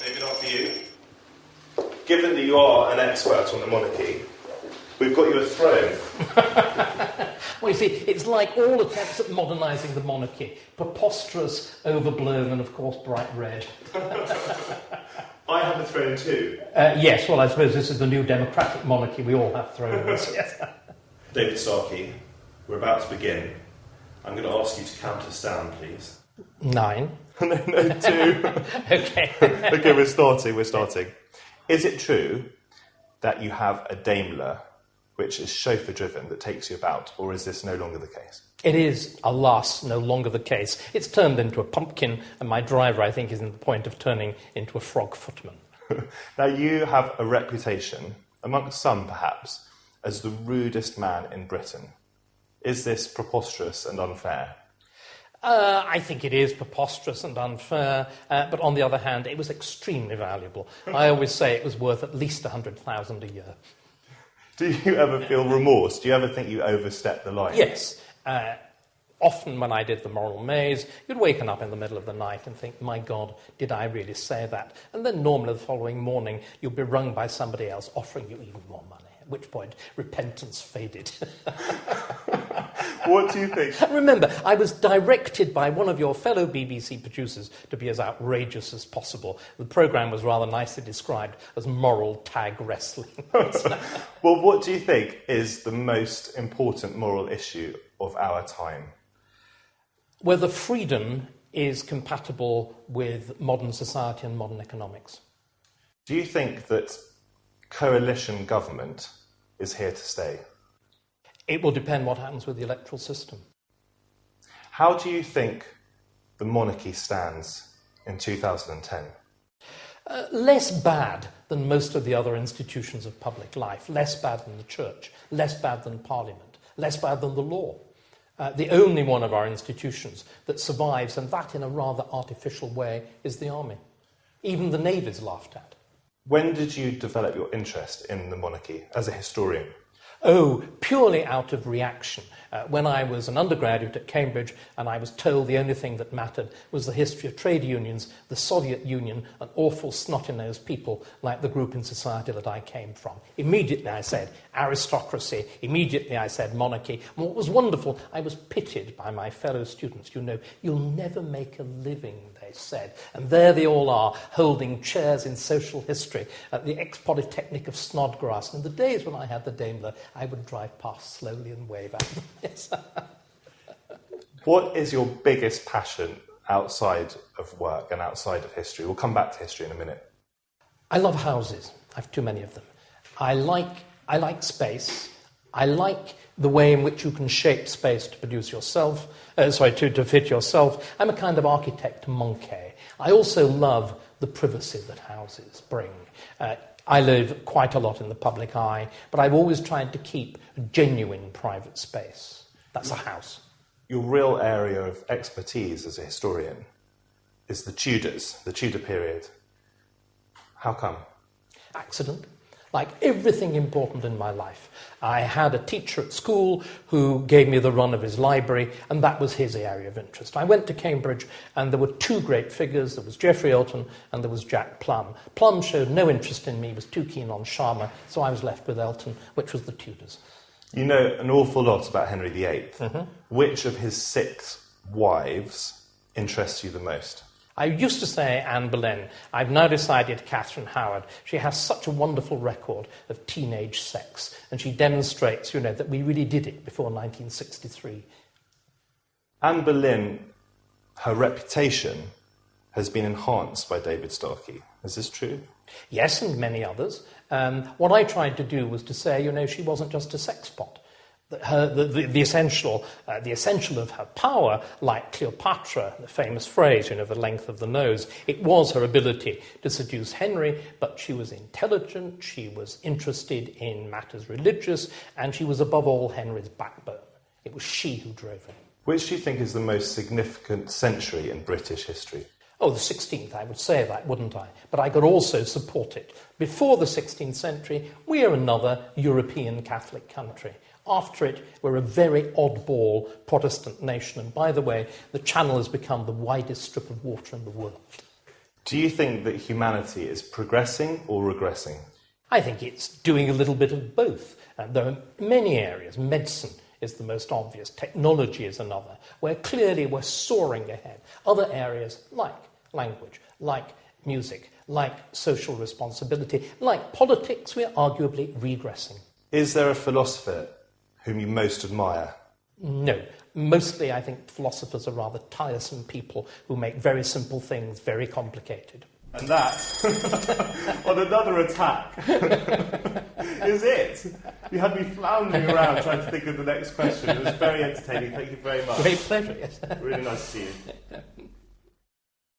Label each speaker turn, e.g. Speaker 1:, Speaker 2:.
Speaker 1: David, after you. Given that you are an expert on the monarchy, we've got you a throne.
Speaker 2: Well, you see, it's like all attempts at modernising the monarchy. Preposterous, overblown, and of course bright red.
Speaker 1: I have a throne too.
Speaker 2: Yes, well, I suppose this is the new democratic monarchy. We all have thrones. Yes.
Speaker 1: David Starkey, we're about to begin. I'm going to ask you to count us down, please.
Speaker 2: 9.
Speaker 1: No, 2.
Speaker 2: Okay.
Speaker 1: Okay, we're starting. Is it true that you have a Daimler which is chauffeur-driven that takes you about, or is this no longer the case?
Speaker 2: It is, alas, no longer the case. It's turned into a pumpkin, and my driver, I think, is in the point of turning into a frog footman.
Speaker 1: Now, you have a reputation, amongst some perhaps, as the rudest man in Britain. Is this preposterous and unfair?
Speaker 2: I think it is preposterous and unfair, but on the other hand, it was extremely valuable. I always say it was worth at least $100,000 a year.
Speaker 1: Do you ever feel remorse? Do you ever think you overstepped the line?
Speaker 2: Yes. Often when I did the moral maze, you'd waken up in the middle of the night and think, my God, did I really say that? And then normally the following morning, you'd be rung by somebody else offering you even more money, at which point repentance faded.
Speaker 1: What do you think?
Speaker 2: Remember, I was directed by one of your fellow BBC producers to be as outrageous as possible. The programme was rather nicely described as moral tag wrestling.
Speaker 1: Well, what do you think is the most important moral issue of our time?
Speaker 2: Whether freedom is compatible with modern society and modern economics.
Speaker 1: Do you think that coalition government is here to stay?
Speaker 2: It will depend what happens with the electoral system.
Speaker 1: How do you think the monarchy stands in 2010?
Speaker 2: Less bad than most of the other institutions of public life, less bad than the church, less bad than Parliament, less bad than the law. The only one of our institutions that survives, and that in a rather artificial way, is the army. Even the navy is laughed at.
Speaker 1: When did you develop your interest in the monarchy as a historian?
Speaker 2: Oh, purely out of reaction. When I was an undergraduate at Cambridge and I was told the only thing that mattered was the history of trade unions, the Soviet Union, and awful snotty-nosed people like the group in society that I came from. Immediately I said aristocracy. Immediately I said monarchy. And what was wonderful, I was pitied by my fellow students. You know, you'll never make a living, they said. And there they all are, holding chairs in social history at the ex-polytechnic of Snodgrass. And in the days when I had the Daimler, I would drive past slowly and wave at them. Yes.
Speaker 1: What is your biggest passion outside of work and outside of history? We'll come back to history in a minute.
Speaker 2: I love houses. I have too many of them. I like space. I like the way in which you can shape space to produce yourself, to fit yourself. I'm a kind of architect monkey. I also love the privacy that houses bring. I live quite a lot in the public eye, but I've always tried to keep a genuine private space. That's a house.
Speaker 1: Your real area of expertise as a historian is the Tudors, the Tudor period. How come?
Speaker 2: Accident. Like everything important in my life. I had a teacher at school who gave me the run of his library, and that was his area of interest. I went to Cambridge, and there were two great figures. There was Geoffrey Elton, and there was Jack Plum. Plum showed no interest in me, was too keen on Sharma, so I was left with Elton, which was the Tudors.
Speaker 1: You know an awful lot about Henry VIII. Mm-hmm. Which of his 6 wives interests you the most?
Speaker 2: I used to say Anne Boleyn. I've now decided Catherine Howard. She has such a wonderful record of teenage sex, and she demonstrates, that we really did it before 1963.
Speaker 1: Anne Boleyn, her reputation has been enhanced by David Starkey. Is this true?
Speaker 2: Yes, and many others. What I tried to do was to say, she wasn't just a sex pot. The essential of her power, like Cleopatra, the famous phrase, the length of the nose, it was her ability to seduce Henry, but she was intelligent, she was interested in matters religious, and she was above all Henry's backbone. It was she who drove him.
Speaker 1: Which do you think is the most significant century in British history?
Speaker 2: Oh, the 16th, I would say that, wouldn't I? But I could also support it. Before the 16th century, we are another European Catholic country. After it, we're a very oddball Protestant nation. And by the way, the Channel has become the widest strip of water in the world.
Speaker 1: Do you think that humanity is progressing or regressing?
Speaker 2: I think it's doing a little bit of both. There are many areas. Medicine is the most obvious. Technology is another, where clearly we're soaring ahead. Other areas like language, like music, like social responsibility, like politics, we're arguably regressing.
Speaker 1: Is there a philosopher whom you most admire?
Speaker 2: No. Mostly, I think philosophers are rather tiresome people who make very simple things very complicated.
Speaker 1: And that, on another attack, is it. You had me floundering around trying to think of the next question. It was very entertaining. Thank you very much.
Speaker 2: Great pleasure, yes.
Speaker 1: Really nice to see you.